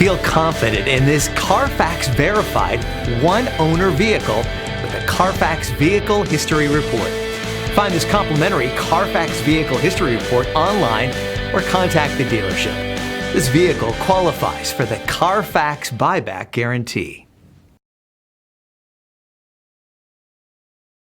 Feel confident in this Carfax verified one-owner vehicle with a Carfax Vehicle History Report. Find this complimentary Carfax Vehicle History Report online or contact the dealership. This vehicle qualifies for the Carfax Buyback Guarantee.